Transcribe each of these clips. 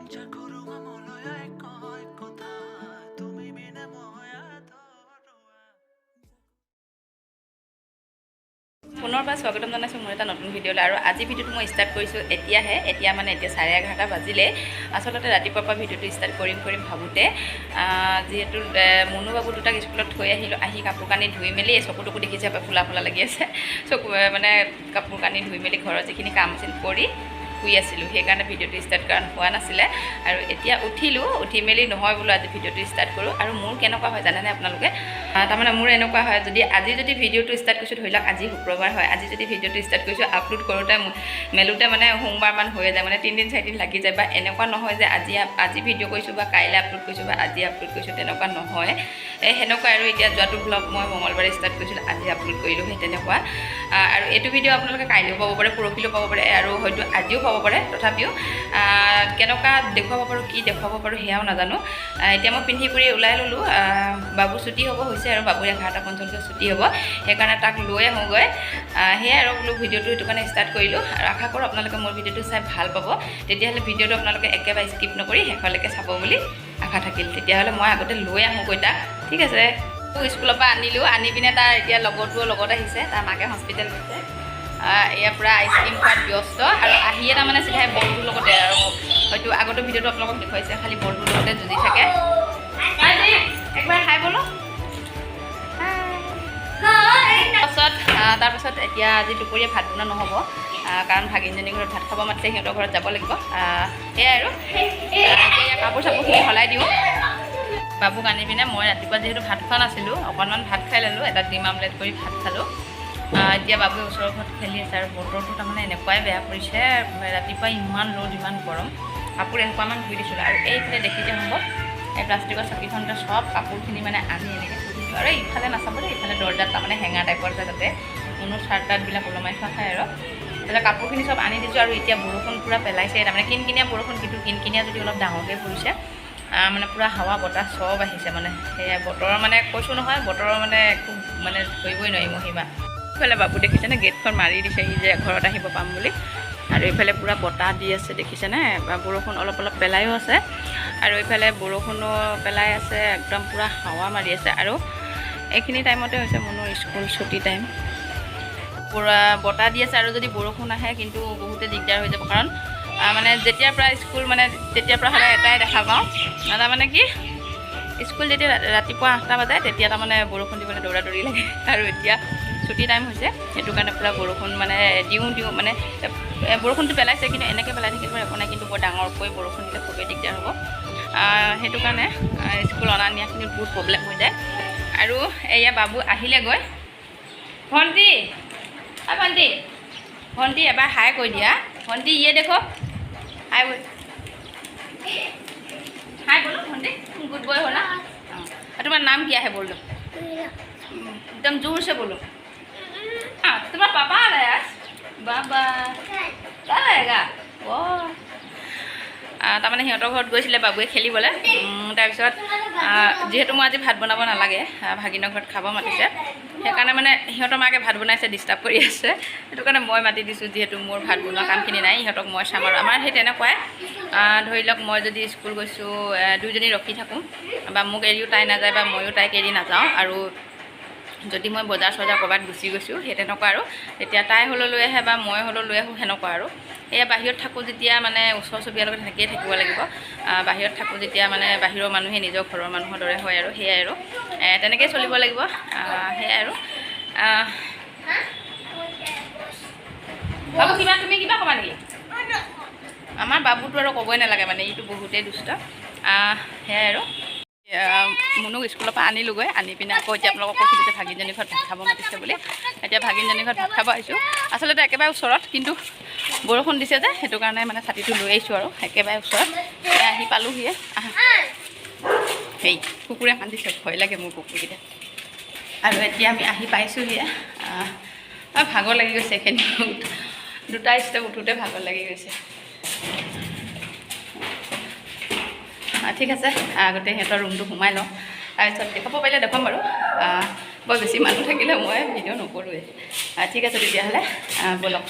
পুনৰবাৰ স্বাগতম জনাইছোঁ মোৰ এটা নতুন ভিডিঅ'লৈ। আৰু আজি ভিডিঅ'টো মই ষ্টাৰ্ট কৰিছোঁ এতিয়াহে। এতিয়া 11:30 বাজিলে। আচলতে ৰাতিপুৱাৰ পৰা ভিডিঅ'টো ষ্টাৰ্ট কৰিম ভাবোঁতে যিহেতু মুনু বাবু দুটাক স্কুলত থৈ আহিলোঁ, আহি কাপোৰ কানি ধুই মেলি চকুটুকু দেখিছে ফুলা লাগি আছে, চকু মানে কাপোৰ কানি ধুই মেলি ঘৰৰ যিখিনি কাম আছিল কৰি শুই আছিলোঁ, সেইকাৰণে ভিডিঅ'টো ষ্টাৰ্ট কৰা হোৱা নাছিলে। আৰু এতিয়া উঠিলোঁ, উঠি মেলি নহয় বোলো আজি ভিডিঅ'টো ষ্টাৰ্ট কৰোঁ। আৰু মোৰ কেনেকুৱা হয় জানেনে আপোনালোকে, তাৰমানে মোৰ এনেকুৱা হয় আজি যদি ভিডিঅ'টো ষ্টাৰ্ট কৰিছোঁ, ধৰি লওক আজি শুক্ৰবাৰ হয়, আজি যদি ভিডিঅ'টো ষ্টাৰ্ট কৰিছোঁ আপলোড কৰোঁতে মেলোঁতে মানে সোমবাৰমান হৈ যায়, মানে 3 দিন 4 দিন লাগি যায়। বা এনেকুৱা নহয় যে আজি ভিডিঅ' কৰিছোঁ বা কাইলৈ আপলোড কৰিছোঁ বা আজি আপলোড কৰিছোঁ, তেনেকুৱা নহয়। সেনেকুৱা আৰু এতিয়া যোৱাটো ব্লগ মই মঙলবাৰে ষ্টাৰ্ট কৰিছিলোঁ, আজি আপলোড কৰিলোঁ, সেই তেনেকুৱা। আৰু এইটো ভিডিঅ' আপোনালোকে কাইলৈও পাব পাৰে, পৰহিলৈও পাব পাৰে, আৰু হয়তো আজিও পাব পাৰে। তথাপিও কেনেকুৱা দেখুৱাব পাৰোঁ, কি দেখুৱাব পাৰোঁ সেয়াও নাজানো। এতিয়া মই পিন্ধি কৰি ওলাই ল'লোঁ। বাবু ছুটি হ'ব হৈছে আৰু বাবুৰ 11:45 ছুটি হ'ব, সেইকাৰণে তাক লৈ আহোঁগৈ। সেয়াই আৰু বোলো ভিডিঅ'টো সেইটো কাৰণে ষ্টাৰ্ট কৰিলোঁ। আৰু আশা কৰোঁ আপোনালোকে মোৰ ভিডিঅ'টো চাই ভাল পাব। তেতিয়াহ'লে ভিডিঅ'টো আপোনালোকে একেবাৰে স্কিপ নকৰি শেষলৈকে চাব বুলি আশা থাকিল। তেতিয়াহ'লে মই আগতে লৈ আহোঁগৈ তাক, ঠিক আছে। স্কুলৰ পৰা আনিলোঁ, আনি পিনে তাৰ এতিয়া লগৰটোও লগত আহিছে, তাৰ মাকে হস্পিটেল গৈছে। এয়া পূৰা আইচক্ৰীম খোৱাত ব্যস্ত, আৰু আহিয়ে তাৰমানে চিধাই বলটোৰ লগতে, আৰু হয়তো আগতে ভিডিঅ'টো আপোনালোকক দেখুৱাইছে, খালি বলটোৰ লগতে যুঁজি থাকে। একবাৰ খাই বলো। তাৰপাছত এতিয়া আজি দুপৰীয়া ভাত বনোৱা নহ'ব, কাৰণ ভাগিনজনীৰ ঘৰত ভাত খাব মাতিছে, সিহঁতৰ ঘৰত যাব লাগিব। সেয়াই আৰু এতিয়া কাপোৰ চাপোৰখিনি সলাই দিওঁ। বাবুক আনি পিনে মই ৰাতিপুৱা যিহেতু ভাত খোৱা নাছিলোঁ, অকণমান ভাত খাই ল'লোঁ, এটা ডিম আমলেট কৰি ভাত খালোঁ। এতিয়া বাবুৱে ওচৰৰ ঘৰত খেলি আছে, আৰু বতৰটো তাৰমানে এনেকুৱাই বেয়া পৰিছে। ৰাতিপুৱা ইমান ৰ'দ, ইমান গৰম, কাপোৰ এসোপামান ধুই দিছিলোঁ। আৰু এইফালে দেখিছে হ'ব, এই প্লাষ্টিকৰ চকীখনতে চব কাপোৰখিনি মানে আনি এনেকৈ থৈ দিছোঁ। আৰু ইফালে নাচাব দেই, ইফালে দৰ্জাত তাৰমানে হেঙাৰ টাইপৰ আছে, তাতে কোনো চাৰ্ট টাৰ্টবিলাক ওলমাই থোৱা খায়। আৰু তাতে কাপোৰখিনি চব আনি দিছোঁ। আৰু এতিয়া বৰষুণ পূৰা পেলাইছে, তাৰমানে কিনকিনীয়া বৰষুণ, কিন্তু কিনকিনীয়া যদি অলপ ডাঙৰকৈ পৰিছে, মানে পূৰা হাৱা বতাহ চব আহিছে। মানে সেয়া বতৰৰ মানে কৈছোঁ নহয়, বতৰৰ মানে একো মানে ধৰিবই নোৱাৰি মহিমা। ইফালে বাবু দেখিছেনে, গেটখন মাৰি দিছে সি যে ঘৰত আহিব পাম বুলি। আৰু এইফালে পূৰা বতাহ দি আছে, দেখিছেনে, বৰষুণ অলপ অলপ পেলাইও আছে। আৰু এইফালে বৰষুণো পেলাই আছে, একদম পূৰা হাৱা মাৰি আছে। আৰু এইখিনি টাইমতে হৈছে মুনুৰ স্কুল ছুটি টাইম, পূৰা বতাহ দি আছে। আৰু যদি বৰষুণ আহে কিন্তু বহুতে দিগদাৰ হৈ যাব, কাৰণ মানে যেতিয়াৰ পৰা স্কুল, মানে তেতিয়াৰ পৰা সদায় এটাই দেখা পাওঁ, তাৰমানে কি স্কুল যেতিয়া ৰাতিপুৱা 8টা বাজে, তেতিয়া তাৰমানে বৰষুণ দিবলৈ দৌৰা দৌৰি লাগে। আৰু এতিয়া ছুটি টাইম হৈছে, সেইটো কাৰণে পূৰা বৰষুণ মানে দিওঁ মানে বৰষুণটো পেলাইছে, কিন্তু এনেকৈ পেলাই থাকিব একো নাই, কিন্তু বৰ ডাঙৰকৈ বৰষুণ দিলে খুবেই দিগদাৰ হ'ব। সেইটো কাৰণে স্কুল অনা নিয়াখিনিত বহুত প্ৰব্লেম হৈ যায়। আৰু এয়া বাবু আহিলেগৈ। ভণ্টি ভণ্টি এবাৰ হাই কৈ দিয়া। ভণ্টি ইয়ে দেখো, হাই बोलो भंटी, गुड बॉय हो ना। तुम्हारा नाम क्या है बोल दो, एकदम जोर से बोलो। हाँ, तुम्हारा पापा आ रहा है आज, बाबा कल आएगा। वो তাৰমানে সিহঁতৰ ঘৰত গৈছিলে বাবুৱে খেলিবলৈ। তাৰপিছত যিহেতু মই আজি ভাত বনাব নালাগে, ভাগিনৰ ঘৰত খাব মাতিছে, সেইকাৰণে মানে সিহঁতৰ মাকে ভাত বনাইছে, ডিষ্টাৰ্ব কৰি আছে। সেইটো কাৰণে মই মাতি দিছোঁ, যিহেতু মোৰ ভাত বনোৱা কামখিনি নাই, সিহঁতক মই চাম। আৰু আমাৰ সেই তেনেকুৱাই, ধৰি লওক মই যদি স্কুল গৈছোঁ, দুইজনী ৰখি থাকোঁ, বা মোক এৰিও তাই নাযায়, বা ময়ো তাইক এৰি নাযাওঁ। আৰু যদি মই বজাৰ চজাৰ ক'ৰবাত গুচি গৈছোঁ, সেই তেনেকুৱা আৰু তেতিয়া তাই হ'লেও লৈ আহে বা মই হ'লেও লৈ আহোঁ, সেনেকুৱা আৰু। এয়া বাহিৰত থাকোঁ যেতিয়া, মানে ওচৰ চুবুৰীয়াৰ লগত সেনেকৈয়ে থাকিব লাগিব। বাহিৰত থাকোঁ যেতিয়া, মানে বাহিৰৰ মানুহে নিজৰ ঘৰৰ মানুহৰ দৰে হয়, আৰু সেয়াই আৰু তেনেকৈয়ে চলিব লাগিব। সেয়াই আৰু বাবু কিবা, তুমি কিবা ক'বা নেকি? আমাৰ বাবুটো আৰু ক'বই নালাগে, মানে এইটো বহুতেই দুষ্ট। সেয়াই আৰু মুনুক স্কুলৰ পৰা আনিলোগৈ, আনি পিনে আকৌ এতিয়া আপোনালোকক কৈছোঁ যে ভাগিনজনীৰ ঘৰত ভাত খাব মাতিছে বুলি। এতিয়া ভাগিনজনীৰ ঘৰত ভাত খাব আহিছোঁ, আচলতে একেবাৰে ওচৰত, কিন্তু বৰষুণ দিছে যে, সেইটো কাৰণে মানে ছাতিটো লৈ আহিছোঁ। আৰু একেবাৰে ওচৰত আহি পালোহিয়ে। সেই কুকুৰে কান্দিছে, ভয় লাগে মোৰ কুকুৰকেইটা। আৰু এতিয়া আমি আহি পাইছোঁহিয়ে। ভাগৰ লাগি গৈছে, এইখিনি 2টা ষ্টেপ উঠোঁতে ভাগৰ লাগি গৈছে। ঠিক আছে, আগতে সিহঁতৰ ৰুমটো সোমাই লওঁ, তাৰপিছত দেখুৱাব পাৰিলে দেখুৱাম বাৰু। বৰ বেছি মানুহ থাকিলে মই ভিডিঅ' নকৰোঁৱে। ঠিক আছে তেতিয়াহ'লে ব'লক।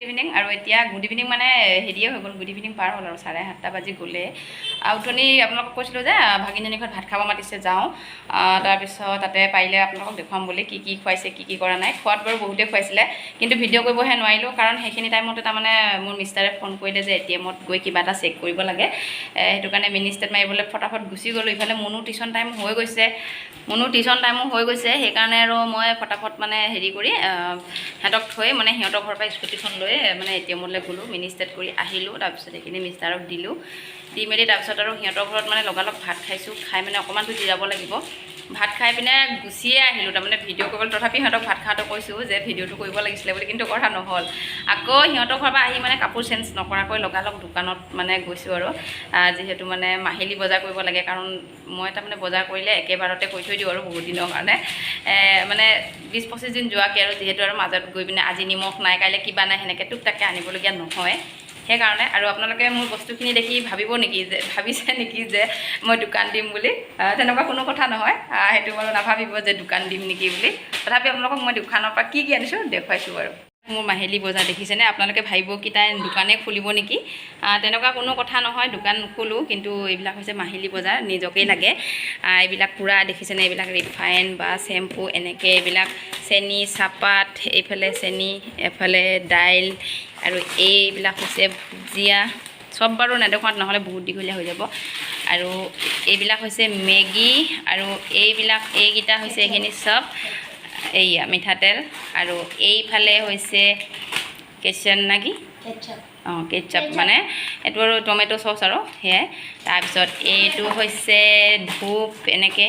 ইভিনিং আৰু এতিয়া গুড ইভিনিং মানে হেৰিয়ে হৈ গ'ল, গুড ইভিনিং পাৰ হ'ল আৰু 7:30 বাজি গ'লে। উঠনি আপোনালোকক কৈছিলোঁ যে ভাগিনজনীৰ ঘৰত ভাত খাব মাতিছে, যাওঁ। তাৰপিছত তাতে পাৰিলে আপোনালোকক দেখুৱাম বুলি কি কি খুৱাইছে, কি কি কৰা নাই। খোৱাত বাৰু বহুতেই খুৱাইছিলে, কিন্তু ভিডিঅ' কৰিবহে নোৱাৰিলোঁ, কাৰণ সেইখিনি টাইমতে তাৰমানে মোৰ মিষ্টাৰে ফোন কৰিলে যে ATMত গৈ কিবা এটা চেক কৰিব লাগে। সেইটো কাৰণে মিনি ষ্টেট মাৰিবলৈ ফটাফট গুচি গ'লোঁ। ইফালে মুনু টিউশ্যন টাইম হৈ গৈছে, সেইকাৰণে আৰু মই ফটাফট মানে হেৰি কৰি সিহঁতক থৈ মানে সিহঁতৰ ঘৰৰ পৰা স্কুটিখন লৈ মানে ATMলৈ গ'লোঁ, মিনি ষ্টেট কৰি আহিলোঁ। তাৰপিছত সেইখিনি মিষ্টাৰক দিলোঁ, দি মেলি তাৰপিছত আৰু সিহঁতৰ ঘৰত মানে লগালগ ভাত খাইছোঁ। খাই মানে অকণমানতো জিৰাব লাগিব। ভাত খাই পিনে গুচিয়ে আহিলোঁ, তাৰমানে ভিডিঅ' কৰিবলৈ। তথাপি সিহঁতক ভাত খাওঁতে কৈছোঁ যে ভিডিঅ'টো কৰিব লাগিছিলে বুলি, কিন্তু কথা নহ'ল। আকৌ সিহঁতৰ ঘৰৰ পৰা আহি মানে কাপোৰ চেঞ্জ নকৰাকৈ লগালগ দোকানত মানে গৈছোঁ আৰু যিহেতু মানে মাহিলী বজাৰ কৰিব লাগে, কাৰণ মই তাৰমানে বজাৰ কৰিলে একেবাৰতে কৰি থৈ দিওঁ আৰু বহুত দিনৰ কাৰণে, মানে 20-25 দিন যোৱাকৈ, আৰু যিহেতু আৰু মাজত গৈ পিনে আজি নিমখ নাই, কাইলৈ কিবা নাই, সেনেকৈ টুকটাককৈ আনিবলগীয়া নহয়। সেইকাৰণে আৰু আপোনালোকে মোৰ বস্তুখিনি দেখি ভাবিছে নেকি যে মই দোকান দিম বুলি? তেনেকুৱা কোনো কথা নহয়, সেইটো বাৰু নাভাবিব যে দোকান দিম নেকি বুলি। তথাপি আপোনালোকক মই দোকানৰ পৰা কি আনিছোঁ দেখুৱাইছোঁ বাৰু। মোৰ মাহিলী বজাৰ দেখিছেনে? আপোনালোকে ভাবিব কি তাই দোকানে খুলিব নেকি? তেনেকুৱা কোনো কথা নহয়, দোকান নোখোলোঁ, কিন্তু এইবিলাক হৈছে মাহিলী বজাৰ, নিজকেই লাগে। এইবিলাক পূৰা দেখিছেনে? এইবিলাক ৰিফাইন বা চেম্পু, এনেকৈ এইবিলাক চেনি, চাহপাত, এইফালে চেনি, এফালে দাইল, আৰু এইবিলাক হৈছে ভুজিয়া। চব বাৰু নেদেখুৱাত নহ'লে বহুত দীঘলীয়া হৈ যাব। আৰু এইবিলাক হৈছে মেগী, আৰু এইকেইটা হৈছে এইখিনি চব এইয়া মিঠাতেল। আৰু এইফালে হৈছে কেচন না কি? কেটচাপ, মানে এইটো আৰু টমেট' চচ আৰু সেয়াই। তাৰপিছত এইটো হৈছে ধূপ, এনেকৈ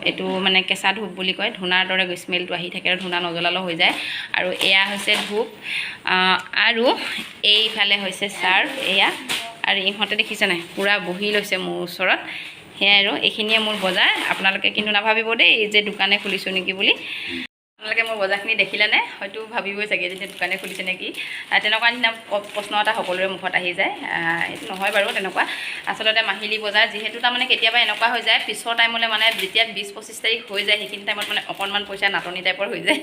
এইটো মানে কেঁচা ধূপ বুলি কয়, ধূনাৰ দৰে স্মেলটো আহি থাকে আৰু ধূনা নজ্বলালেও হৈ যায়। আৰু এয়া হৈছে ধূপ, আৰু এইফালে হৈছে চাৰ্ফ এয়া। আৰু ইহঁতে দেখিছে নাই, পূৰা বহি লৈছে মোৰ ওচৰত। সেয়াই আৰু এইখিনিয়ে মোৰ বজাৰ। আপোনালোকে কিন্তু নাভাবিব দেই যে দোকানে খুলিছোঁ নেকি বুলি। আপোনালোকে মোৰ বজাৰখিনি দেখিলেনে? হয়তো ভাবিবই চাগে যে দোকানে খুলিছে নেকি, তেনেকুৱা নিচিনা প্ৰশ্ন এটা সকলোৰে মুখত আহি যায়। এইটো নহয় বাৰু তেনেকুৱা, আচলতে মাহিলী বজাৰ যিহেতু তাৰমানে কেতিয়াবা এনেকুৱা হৈ যায় পিছৰ টাইমলৈ, মানে যেতিয়া 20-25 তাৰিখ হৈ যায়, সেইখিনি টাইমত মানে অকণমান পইচা নাটনি টাইপৰ হৈ যায়।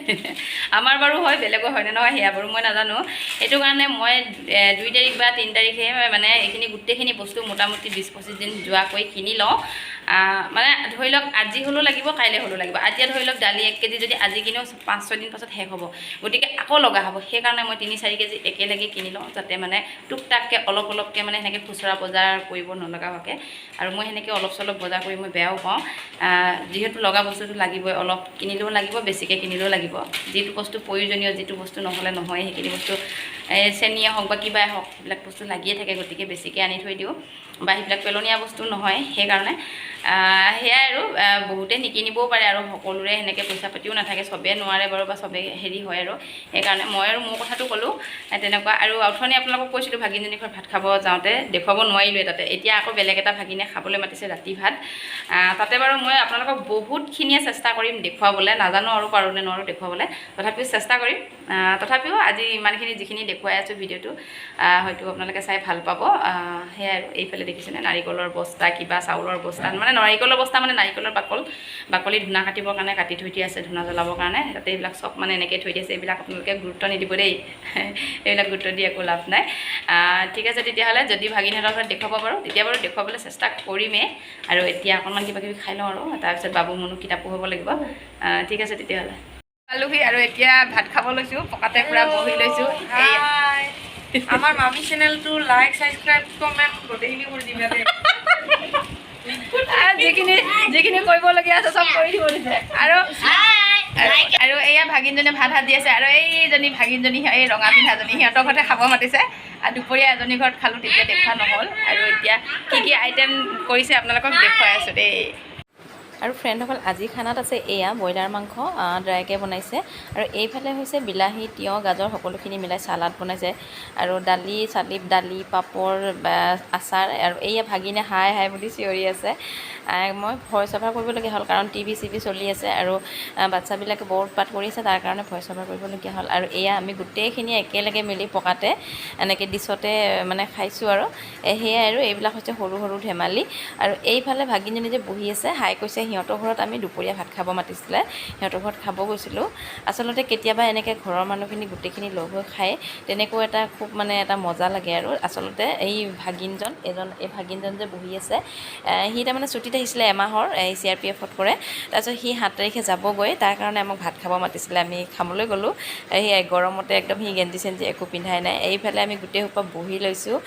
আমাৰ বাৰু হয়, বেলেগৰ হয়নে নহয় সেয়া বাৰু মই নাজানো। সেইটো কাৰণে মই 2 তাৰিখ বা 3 তাৰিখে মানে এইখিনি গোটেইখিনি বস্তু মোটামুটি 20-25 দিন যোৱাকৈ কিনি লওঁ। মানে ধৰি লওক আজি হ'লেও লাগিব, কাইলৈ হ'লেও লাগিব। আজি ধৰি লওক দালি 1 কেজি যদি আজি কিনেও 5-6 দিন পাছত শেষ হ'ব, গতিকে আকৌ লগা হ'ব। সেইকাৰণে মই 3-4 কেজি একেলগে কিনি লওঁ, যাতে মানে টুকটাককৈ অলপকৈ মানে সেনেকৈ খুচুৰা বজাৰ কৰিব নলগা হোৱাকৈ। আৰু মই সেনেকৈ অলপ চলপ বজাৰ কৰি মই বেয়াও পাওঁ, যিহেতু লগা বস্তুটো লাগিবই, অলপ কিনিলেও লাগিব, বেছিকৈ কিনিলেও লাগিব। যিটো বস্তু প্ৰয়োজনীয়, যিটো বস্তু নহ'লে নহয়, সেইখিনি বস্তু চেনিয়ে হওক বা কিবাই হওক, সেইবিলাক বস্তু লাগিয়ে থাকে, গতিকে বেছিকৈ আনি থৈ দিওঁ। বা সেইবিলাক পেলনীয়া বস্তু নহয়, সেইকাৰণে সেয়াই আৰু বহুতে নিকিনিবও পাৰে, আৰু সকলোৰে সেনেকৈ পইচা পাতিও নাথাকে, চবেই নোৱাৰে বাৰু, বা চবেই হেৰি হয়। আৰু সেইকাৰণে মই আৰু মোৰ কথাটো ক'লোঁ তেনেকুৱা। আৰু অথনি আপোনালোকক কৈছিলোঁ ভাগিনজনীৰ ঘৰত ভাত খাব যাওঁতে দেখুৱাব নোৱাৰিলোৱে তাতে। এতিয়া আকৌ বেলেগ এটা ভাগিনে খাবলৈ মাতিছে ৰাতি ভাত, তাতে বাৰু মই আপোনালোকক বহুতখিনিয়ে চেষ্টা কৰিম দেখুৱাবলৈ, নাজানো আৰু পাৰোঁ নে নোৱাৰোঁ দেখুৱাবলৈ, তথাপিও চেষ্টা কৰিম। তথাপিও আজি ইমানখিনি যিখিনি দেখুৱাই আছোঁ ভিডিঅ'টো, হয়তো আপোনালোকে চাই ভাল পাব। সেয়াই আৰু এইফালে দেখিছেনে নাৰিকলৰ বস্তা, কিবা চাউলৰ বস্তা, মানে নাৰিকলৰ বস্তা মানে নাৰিকলৰ বাকলি ধূনা কাটিবৰ কাৰণে কাটি থৈ দিয়া আছে, ধূনা জ্বলাবৰ কাৰণে। তাতে এইবিলাক চব মানে এনেকৈ থৈ দিছে। এইবিলাক আপোনালোকে গুৰুত্ব নিদিব দেই, এইবিলাক গুৰুত্ব দি একো লাভ নাই। ঠিক আছে তেতিয়াহ'লে, যদি ভাগিনহঁতৰ ঘৰত দেখুৱাব পাৰোঁ তেতিয়া বাৰু দেখুৱাবলৈ চেষ্টা কৰিমেই। আৰু এতিয়া অকণমান কিবা কিবি খাই লওঁ, আৰু তাৰপিছত বাবু মুনু কিতাপ পঢ়িব লাগিব। ঠিক আছে তেতিয়াহ'লে, পালোহি আৰু এতিয়া ভাত খাব লৈছোঁ, পকাতে পূৰা বহি লৈছোঁ। আমাৰ মামি চ্যানেলটো লাইক সাবস্ক্ৰাইব কমেন্ট গোটেইখিনি কৰি দিবা দেই। যিখিনি কৰিবলগীয়া আছে চব কৰি দিব দিছে। আৰু এয়া ভাগিনজনীয়ে ভাত সাজি আছে, আৰু এইজনী ভাগিনজনী এই ৰঙা পিন্ধাজনী সিহঁতৰ ঘৰতে খাব মাতিছে। দুপৰীয়া এজনী ঘৰত খালোঁ, তেতিয়া দেখুওৱা নহ'ল। আৰু এতিয়া কি আইটেম কৰিছে আপোনালোকক দেখুৱাই আছোঁ দেই। আৰু ফ্ৰেণ্ডসকল, আজি খানাত আছে এয়া ব্ৰইলাৰ মাংস ড্ৰাইকৈ বনাইছে, আৰু এইফালে হৈছে বিলাহী, তিয়ঁহ, গাজৰ সকলোখিনি মিলাই চালাড বনাইছে, আৰু দালি, পাপৰ, আচাৰ। আৰু এইয়া ভাগিনে হাই বুলি চিঞৰি আছে। মই ভইচ অভাৰ কৰিবলগীয়া হ'ল, কাৰণ টিভি চলি আছে, আৰু বাচ্ছাবিলাকে বৰ উৎপাত কৰি আছে, তাৰ কাৰণে ভইচ অভাৰ কৰিবলগীয়া হ'ল। আৰু এয়া আমি গোটেইখিনি একেলগে মিলি পকাতে এনেকৈ ডিছতে মানে খাইছোঁ। আৰু সেয়াই আৰু এইবিলাক হৈছে সৰু ধেমালি। আৰু এইফালে ভাগিনজনী যে বহি আছে, হাই কৈছে সিহঁতৰ ঘৰত আমি দুপৰীয়া ভাত খাব মাতিছিলে, সিহঁতৰ ঘৰত খাব গৈছিলোঁ। আচলতে কেতিয়াবা এনেকৈ ঘৰৰ মানুহখিনি গোটেইখিনি লগ হৈ খায়, তেনেকুৱা এটা খুব মানে এটা মজা লাগে আৰু। আচলতে এই ভাগিনজন এই ভাগিনজন যে বহি আছে, সি তাৰমানে ছুটীত আহিছিলে এমাহৰ, এই CRPFত কৰে। তাৰপিছত সি 7 তাৰিখে যাবগৈ, তাৰ কাৰণে আমাক ভাত খাব মাতিছিলে, আমি খাবলৈ গ'লোঁ। সেই গৰমতে একদম সি গেঞ্জি চেঞ্জি একো পিন্ধাই নাই, এইফালে আমি গোটেই সোপা বহি লৈছোঁ।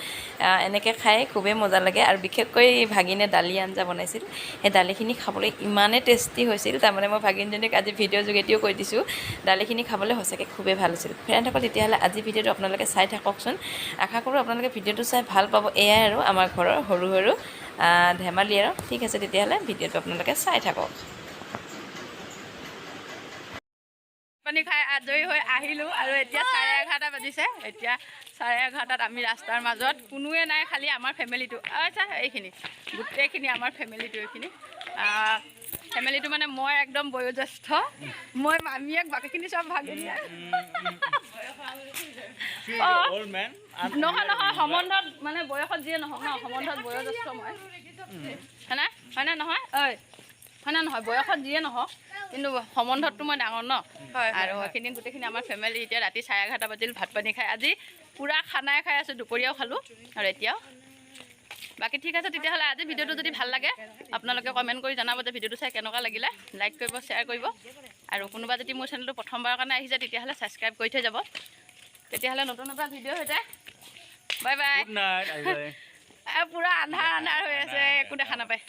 এনেকৈ খাই খুবেই মজা লাগে। আৰু বিশেষকৈ ভাগিনে দালি আঞ্জা বনাইছিল, সেই দালিখিনি খাবলৈ ইমানেই টেষ্টি হৈছিল, তাৰমানে মই ভাগিনজনীক আজি ভিডিঅ'ৰ যোগেদিও কৈ দিছোঁ, দালিখিনি খাবলৈ সঁচাকৈ খুবেই ভাল হৈছিল। ফ্ৰেণ্ডসকল, তেতিয়াহ'লে আজি ভিডিঅ'টো আপোনালোকে চাই থাককচোন। আশা কৰোঁ আপোনালোকে ভিডিঅ'টো চাই ভাল পাব। এয়াই আৰু আমাৰ ঘৰৰ সৰু সৰু ধেমালি আৰু। ঠিক আছে, তেতিয়াহ'লে ভিডিঅ'টো আপোনালোকে চাই থাকক। পানী খাই আজৰি হৈ আহিলোঁ আৰু এতিয়া 11:30 বাজিছে। এতিয়া 11:30 আমি ৰাস্তাৰ মাজত, কোনোৱে নাই, খালি আমাৰ ফেমিলিটো। আচ্ছা, এইখিনি গোটেইখিনি আমাৰ ফেমিলিটো, এইখিনি ফেমিলিটো মানে মই একদম বয়োজ্যেষ্ঠ, মই মামীয়েক, বাকীখিনি চব ভাগিনীয়ে। নহয় নহয়, সম্বন্ধত মানে বয়সত যিয়ে নহওক ন, সম্বন্ধত বয়োজ্যেষ্ঠ মই, হয়নে নহয়? হয়নে নহয়? বয়সত যিয়ে নহওক, কিন্তু সম্বন্ধততো মই ডাঙৰ ন। আৰু সেইখিনি গোটেইখিনি আমাৰ ফেমিলি। এতিয়া ৰাতি 11:30 বাজিল, ভাত পানী খাই আজি পূৰা খানাই খাই আছোঁ, দুপৰীয়াও খালোঁ আৰু এতিয়াও। বাকী ঠিক আছে, তেতিয়াহ'লে আজি ভিডিঅ'টো যদি ভাল লাগে আপোনালোকে কমেণ্ট কৰি জনাব যে ভিডিঅ'টো চাই কেনেকুৱা লাগিলে। লাইক কৰিব, শ্বেয়াৰ কৰিব, আৰু কোনোবা যদি মোৰ চেনেলটো প্ৰথমবাৰৰ কাৰণে আহিছে তেতিয়াহ'লে ছাবস্ক্ৰাইব কৰি থৈ যাব। তেতিয়াহ'লে নতুন এটা ভিডিঅ' হৈ যায়। Bye bye. পূৰা আন্ধাৰ হৈ আছে, একো দেখা নাপায়।